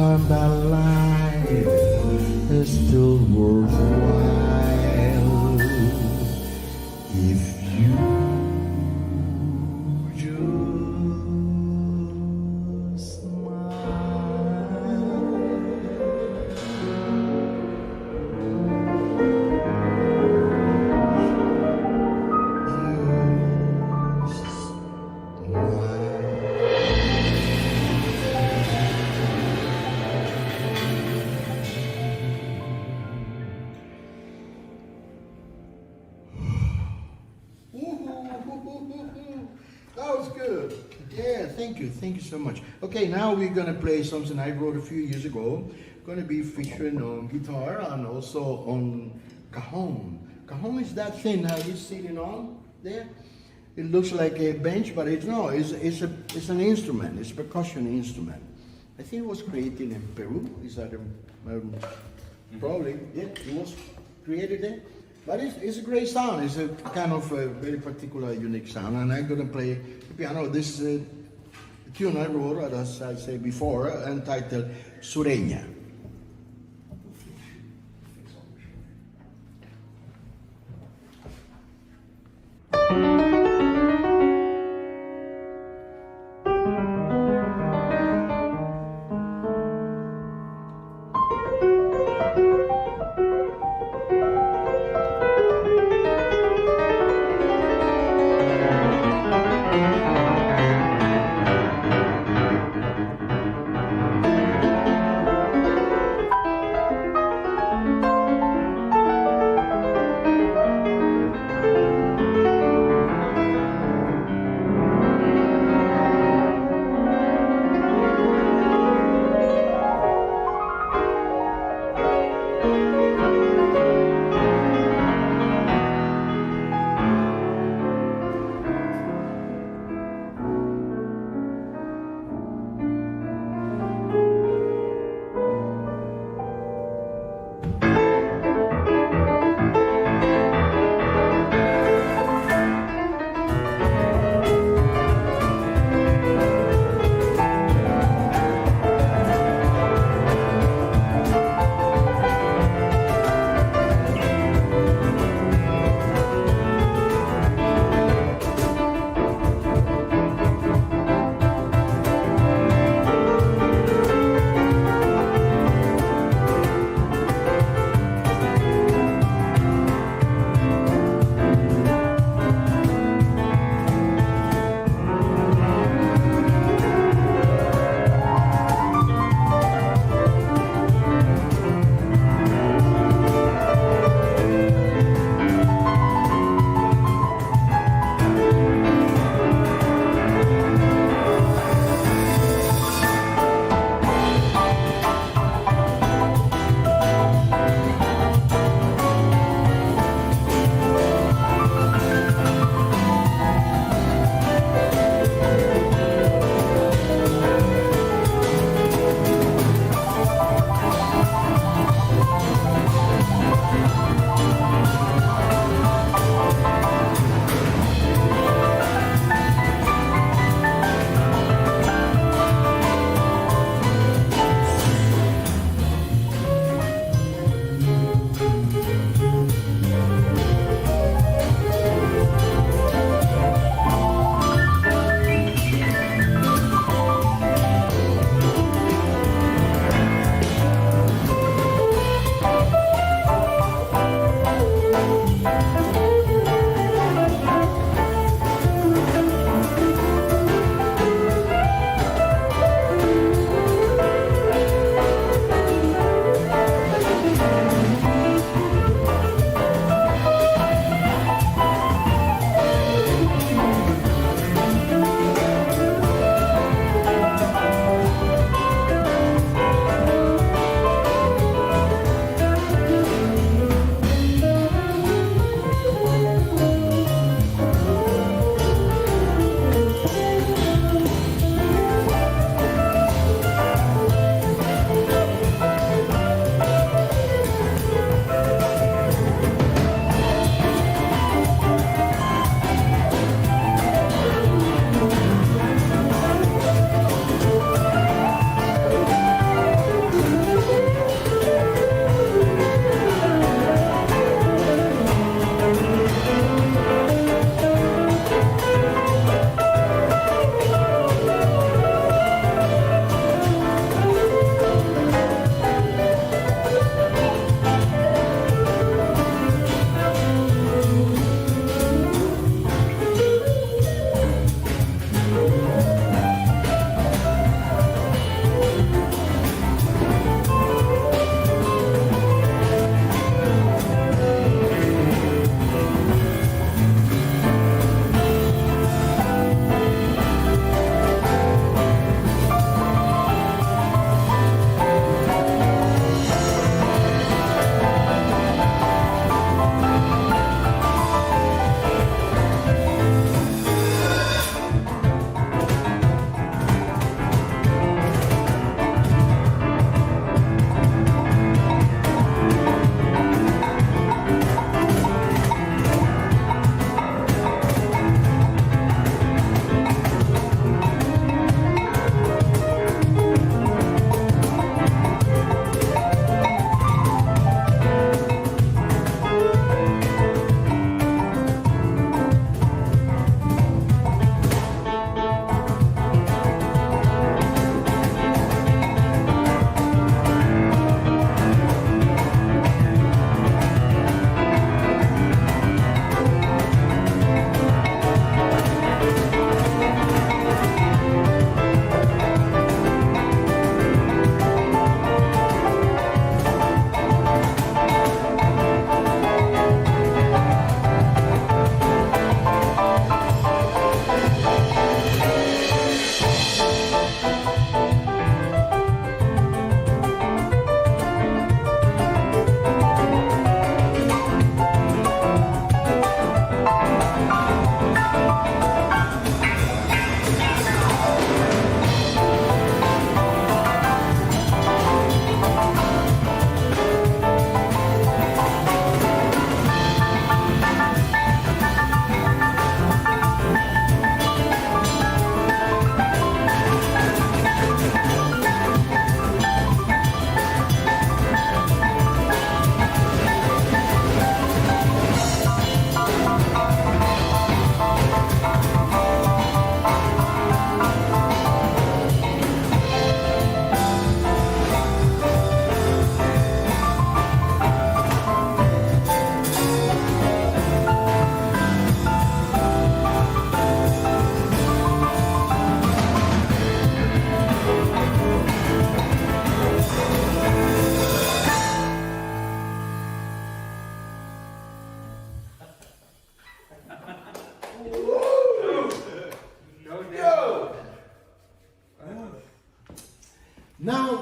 [SPEAKER 19] time that life is still worthwhile if you just That was good. Yeah, thank you. Thank you so much. Okay, now we're going to play something I wrote a few years ago. Going to be featuring on guitar and also on cajon. Cajon is that thing that you're sitting on there. It looks like a bench, but it's no. It's an instrument. It's a percussion instrument. I think it was created in Peru. Is that probably? Yeah, it was created there. But it's a great sound. It's a kind of a very particular, unique sound. And I'm going to play the piano. This is a tune I wrote, as I said before, entitled Sureña.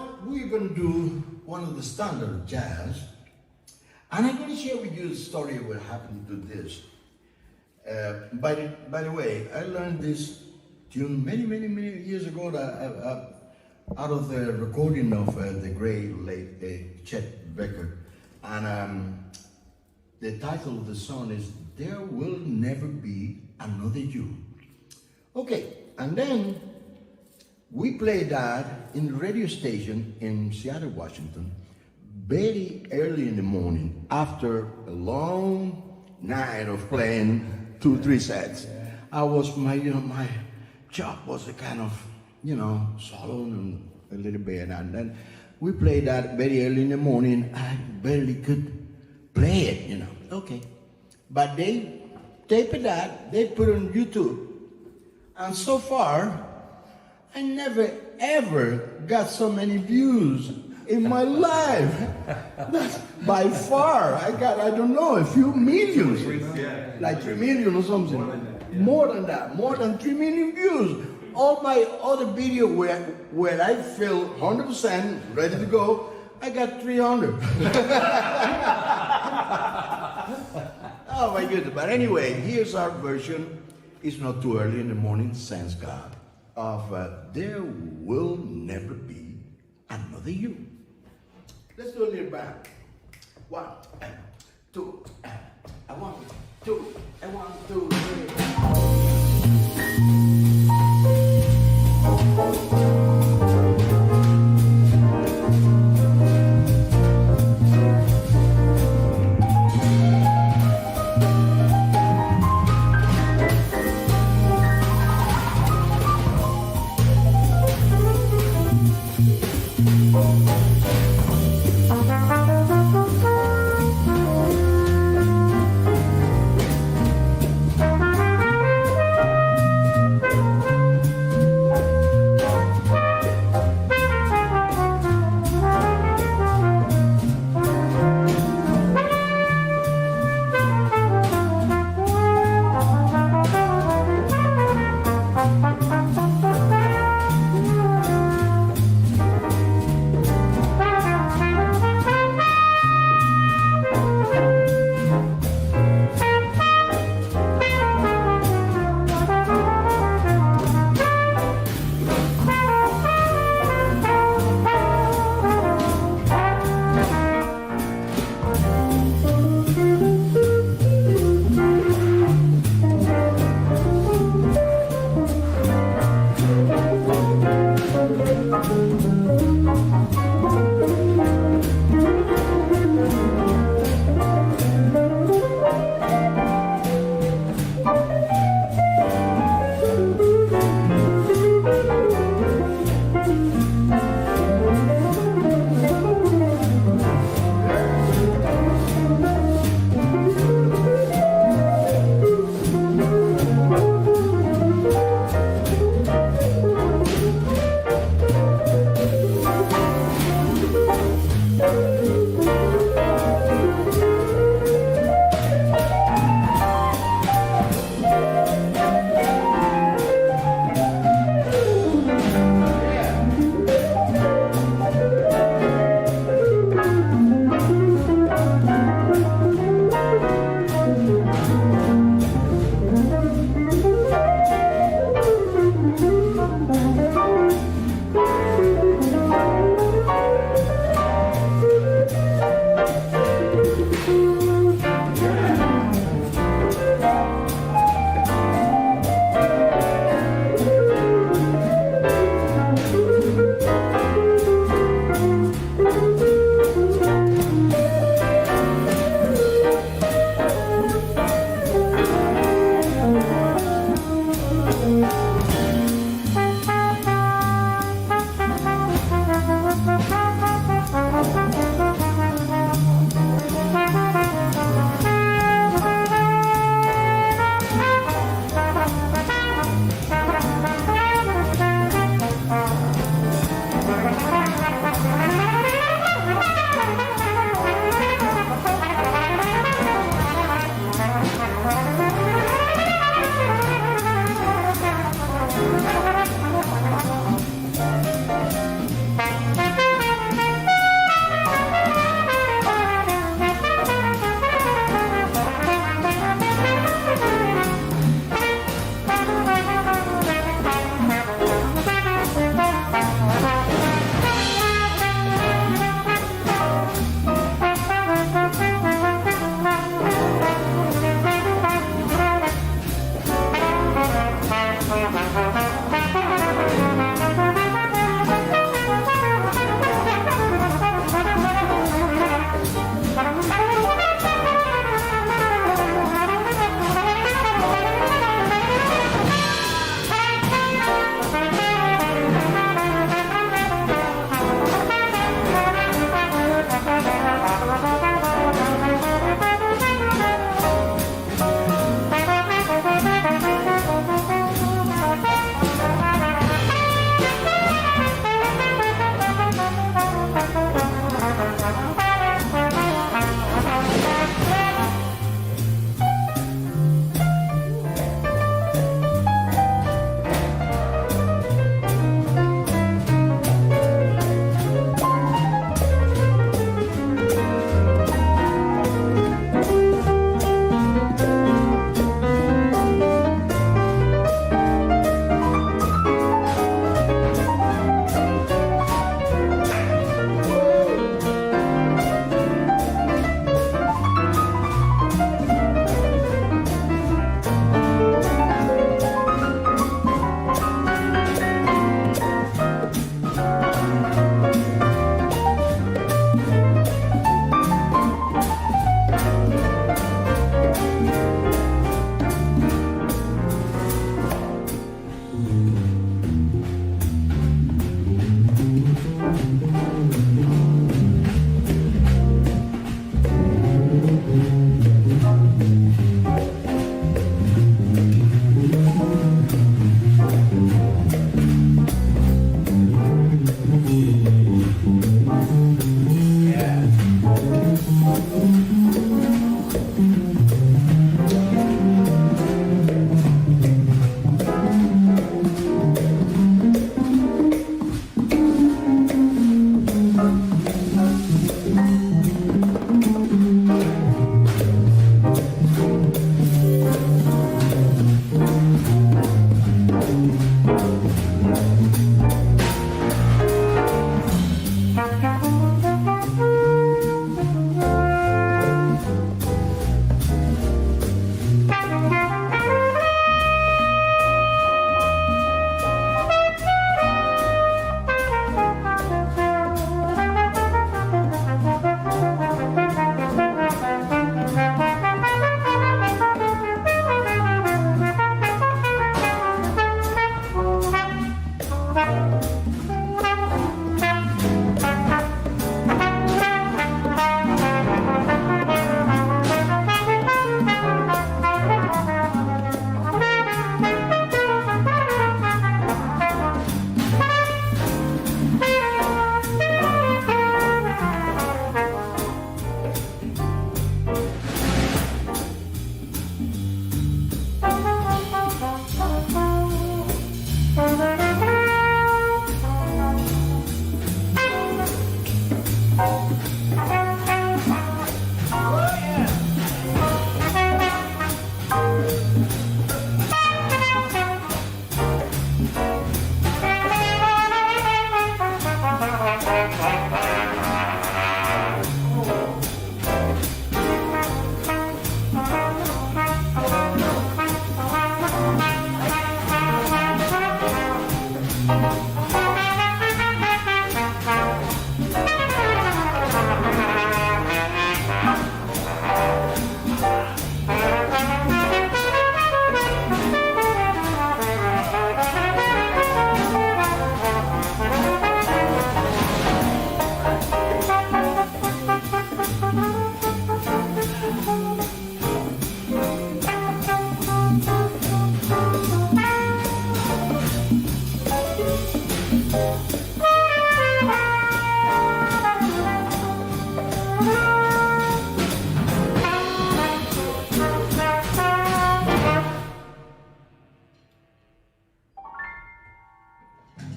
[SPEAKER 19] what? We're going to do one of the standard jazz. And I'm going to share with you the story of what happened to this. By the way, I learned this tune many years ago out of the recording of the great late Chet Baker. And the title of the song is There Will Never Be Another You. Okay, and then we played that in the radio station in Seattle, Washington, very early in the morning after a long night of playing 2-3 sets. I was my job was a kind of solo and a little bit, and then we played that very early in the morning. I barely could play it, Okay, but they taped that, they put it on YouTube, and so far I never ever got so many views in my life. That's by far. I don't know, a few millions, like 3 million or something. More than that, more than 3 million views. All my other video where I feel 100% ready to go, I got 300. Oh my goodness. But anyway, here's our version. It's not too early in the morning, thanks God, of There Will Never Be Another You. Let's do a little back. 1, 2, 1, 2, 1, 2, 3.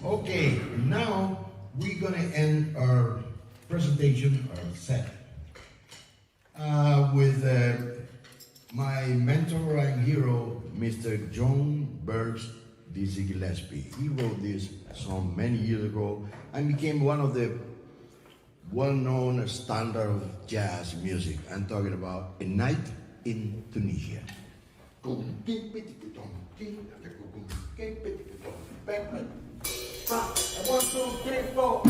[SPEAKER 19] Okay, now we're gonna end our presentation, our set, with my mentor and hero, Mr. John Burks Dizzy Gillespie. He wrote this song many years ago and became one of the well-known standard of jazz music. I'm talking about A Night in Tunisia. One, two, three, four.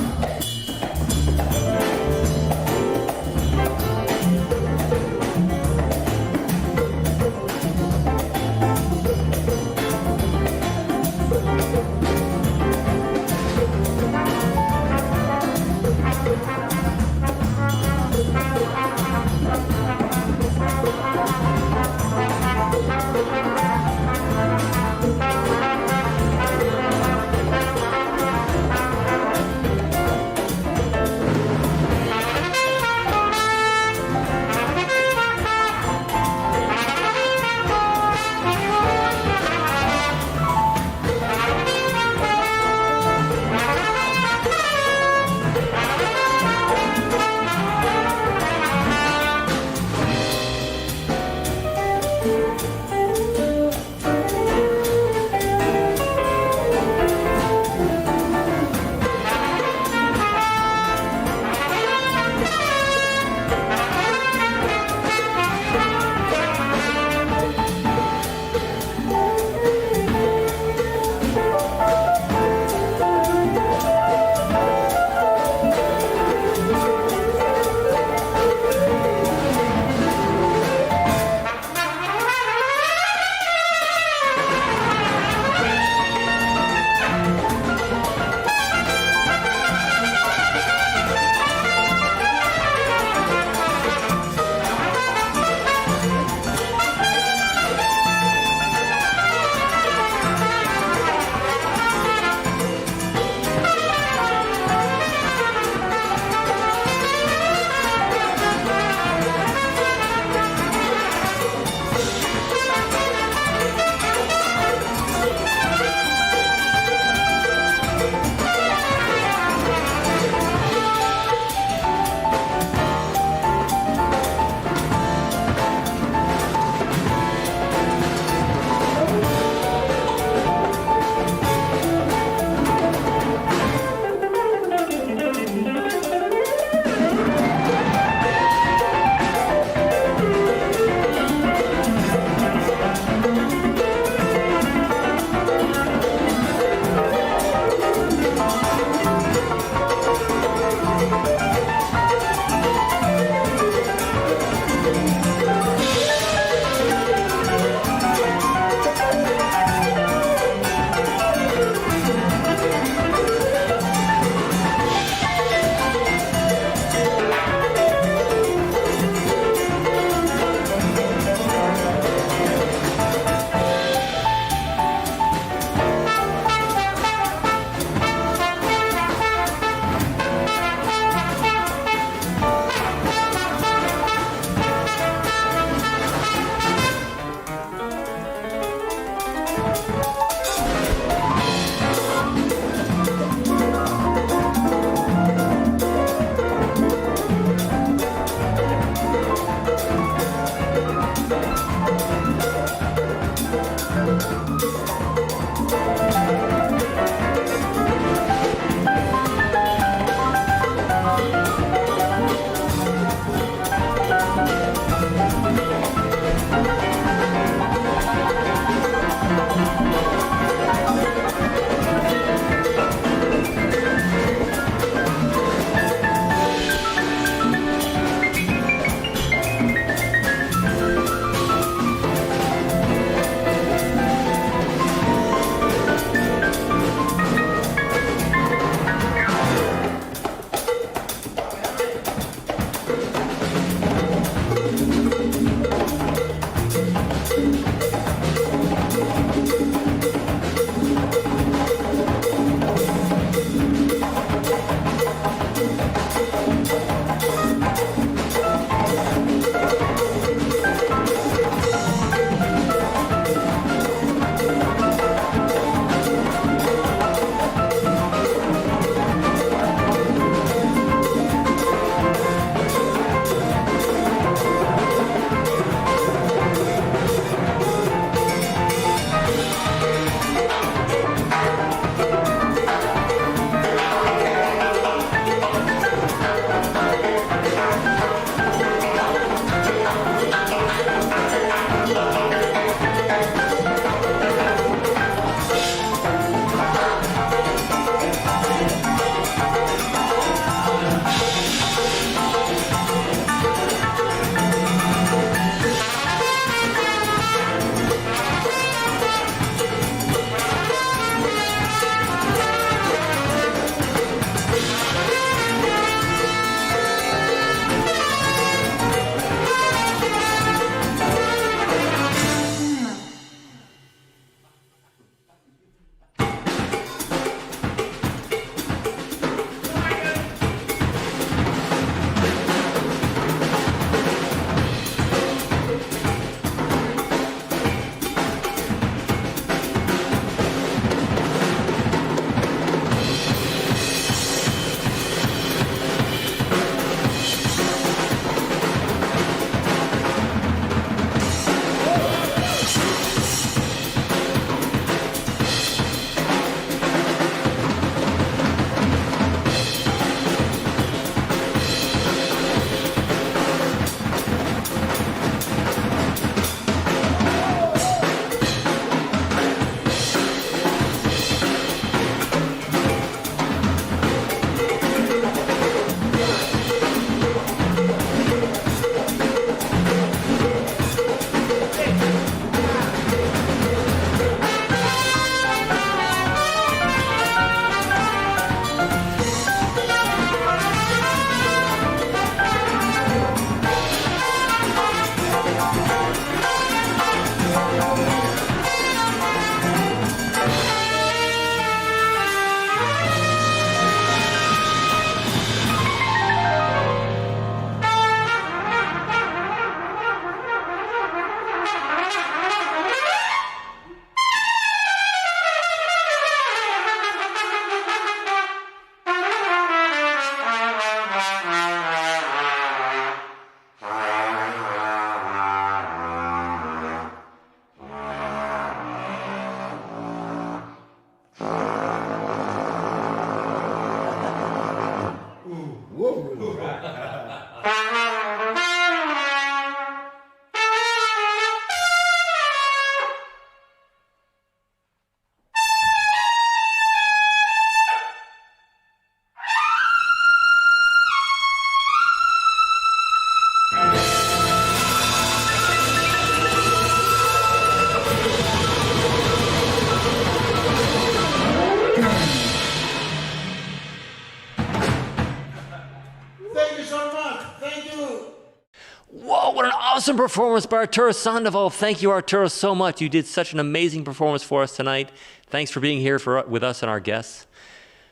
[SPEAKER 17] Awesome performance by Arturo Sandoval. Thank you, Arturo, so much. You did such an amazing performance for us tonight. Thanks for being here with us and our guests.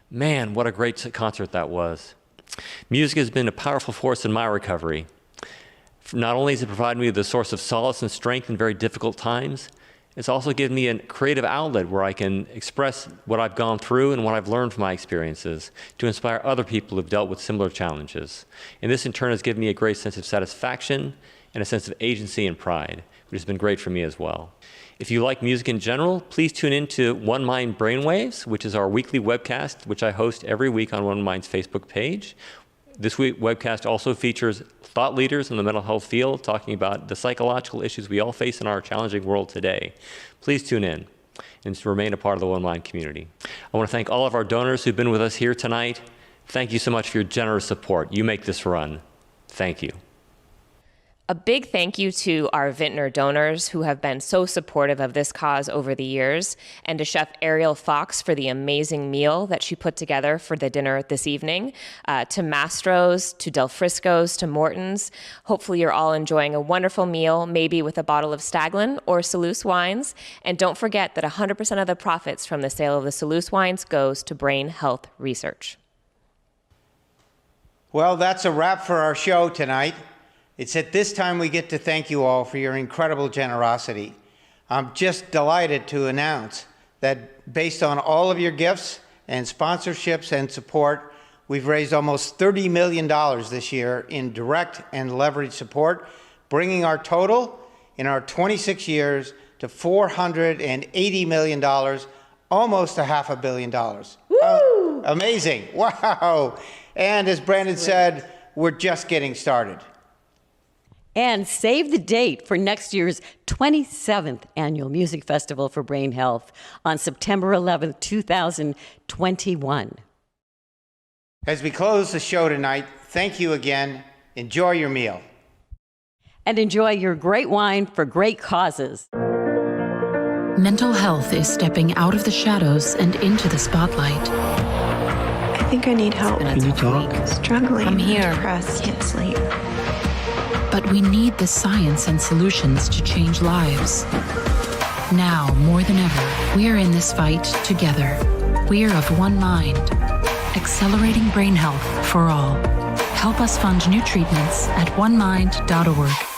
[SPEAKER 17] Man, what a great concert that was. Music has been a powerful force in my recovery. Not only has it provided me with a source of solace and strength in very difficult times, it's also given me a creative outlet where I can express what I've gone through and what I've learned from my experiences to inspire other people who've dealt with similar challenges. And this in turn has given me a great sense of satisfaction and a sense of agency and pride, which has been great for me as well. If you like music in general, please tune in to One Mind Brainwaves, which is our weekly webcast, which I host every week on One Mind's Facebook page. This week webcast also features thought leaders in the mental health field talking about the psychological issues we all face in our challenging world today. Please tune in and remain a part of the One Mind community. I want to thank all of our donors who've been with us here tonight. Thank you so much for your generous support. You make this run. Thank you.
[SPEAKER 15] A big thank you to our vintner donors who have been so supportive of this cause over the years, and to Chef Ariel Fox for the amazing meal that she put together for the dinner this evening, to Mastro's, to Del Frisco's, to Morton's. Hopefully you're all enjoying a wonderful meal, maybe with a bottle of Staglin or Selous wines. And don't forget that 100% of the profits from the sale of the Selous wines goes to brain health research.
[SPEAKER 7] Well, that's a wrap for our show tonight. It's at this time we get to thank you all for your incredible generosity. I'm just delighted to announce that based on all of your gifts and sponsorships and support, we've raised almost $30 million this year in direct and leveraged support, bringing our total in our 26 years to $480 million, almost $500 million. Amazing. Wow. And as Brandon said, we're just getting started.
[SPEAKER 16] And save the date for next year's 27th Annual Music Festival for Brain Health on September 11th, 2021.
[SPEAKER 7] As we close the show tonight, thank you again. Enjoy your meal.
[SPEAKER 16] And enjoy your great wine for great causes.
[SPEAKER 21] Mental health is stepping out of the shadows and into the spotlight.
[SPEAKER 22] I think I need help.
[SPEAKER 21] Can you talk?
[SPEAKER 22] Struggling.
[SPEAKER 21] I'm here.
[SPEAKER 22] Depressed. Can't sleep.
[SPEAKER 21] But we need the science and solutions to change lives. Now, more than ever, we are in this fight together. We are of one mind, accelerating brain health for all. Help us fund new treatments at onemind.org.